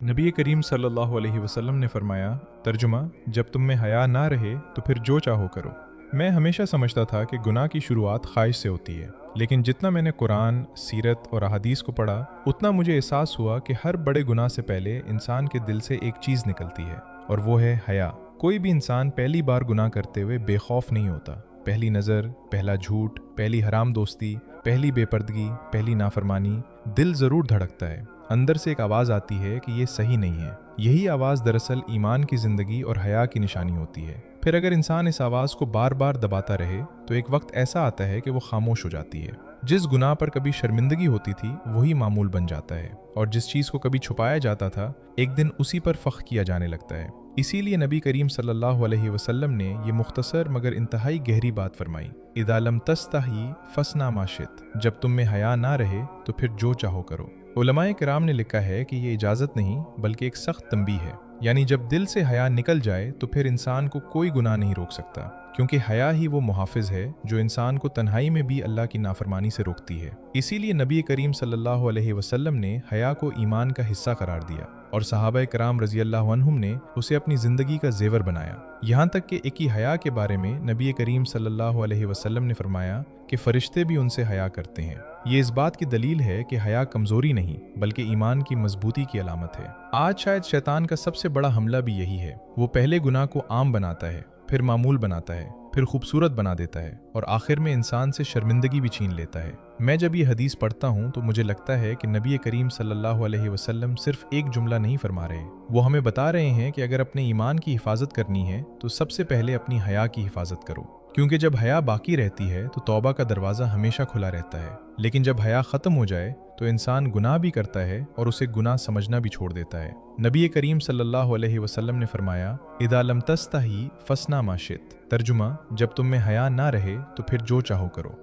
नबी करीम सल्लल्लाहु अलैहि वसल्लम ने फरमाया, तर्जुमा, जब तुम में हया ना रहे तो फिर जो चाहो करो। मैं हमेशा समझता था कि गुनाह की शुरुआत ख्वाहिश से होती है, लेकिन जितना मैंने कुरान, सीरत और अहादीस को पढ़ा, उतना मुझे एहसास हुआ कि हर बड़े गुनाह से पहले इंसान के दिल से एक चीज़ निकलती है, और वो है हया। कोई भी इंसान पहली बार गुनाह करते हुए बेखौफ नहीं होता। पहली नज़र, पहला झूठ, पहली हराम दोस्ती, पहली बेपर्दगी, पहली नाफरमानी, दिल ज़रूर धड़कता है। अंदर से एक आवाज़ आती है कि ये सही नहीं है। यही आवाज़ दरअसल ईमान की ज़िंदगी और हया की निशानी होती है। फिर अगर इंसान इस आवाज़ को बार बार दबाता रहे तो एक वक्त ऐसा आता है कि वो खामोश हो जाती है। जिस गुनाह पर कभी शर्मिंदगी होती थी वही मामूल बन जाता है, और जिस चीज़ को कभी छुपाया जाता था एक दिन उसी पर फ़ख्र किया जाने लगता है। इसीलिए नबी करीम सल्लल्लाहु अलैहि वसल्लम ने ये मुख्तसर मगर इंतहाई गहरी बात फरमाई, इदा लम तस्तही फसना माशित, जब तुम में हया ना रहे तो फिर जो चाहो करो। उलमाए किराम ने लिखा है कि ये इजाज़त नहीं बल्कि एक सख्त तंबीह है, यानी जब दिल से हया निकल जाए तो फिर इंसान को कोई गुनाह नहीं रोक सकता, क्योंकि हया ही वो मुहाफिज है जो इंसान को तन्हाई में भी अल्लाह की नाफरमानी से रोकती है। इसीलिए नबी करीम सल्लल्लाहु अलैहि वसल्लम ने हया को ईमान का हिस्सा करार दिया, और सहाबा कराम रज़ी अल्लाह अन्हुम ने उसे अपनी ज़िंदगी का जेवर बनाया। यहाँ तक कि एक ही हया के बारे में नबी करीम सल्लल्लाहु अलैहि वसल्लम ने फरमाया कि फरिश्ते भी उनसे हया करते हैं। ये इस बात की दलील है कि हया कमज़ोरी नहीं बल्कि ईमान की मजबूती की अलामत है। आज शायद शैतान का सबसे बड़ा हमला भी यही है। वो पहले गुनाह को आम बनाता है, फिर मामूल बनाता है, फिर खूबसूरत बना देता है, और आखिर में इंसान से शर्मिंदगी भी छीन लेता है। मैं जब ये हदीस पढ़ता हूँ तो मुझे लगता है कि नबी करीम सल्लल्लाहु अलैहि वसल्लम सिर्फ एक जुमला नहीं फरमा रहे, वो हमें बता रहे हैं कि अगर अपने ईमान की हिफाजत करनी है तो सबसे पहले अपनी हया की हिफाजत करो, क्योंकि जब हया बाकी रहती है तो तौबा का दरवाज़ा हमेशा खुला रहता है। लेकिन जब हया ख़त्म हो जाए तो इंसान गुनाह भी करता है और उसे गुनाह समझना भी छोड़ देता है। नबी करीम सल्लल्लाहु अलैहि वसल्लम ने फरमाया, इदा लम तस्तही फसना माशित, तर्जुमा, जब तुम में हया ना रहे तो फिर जो चाहो करो।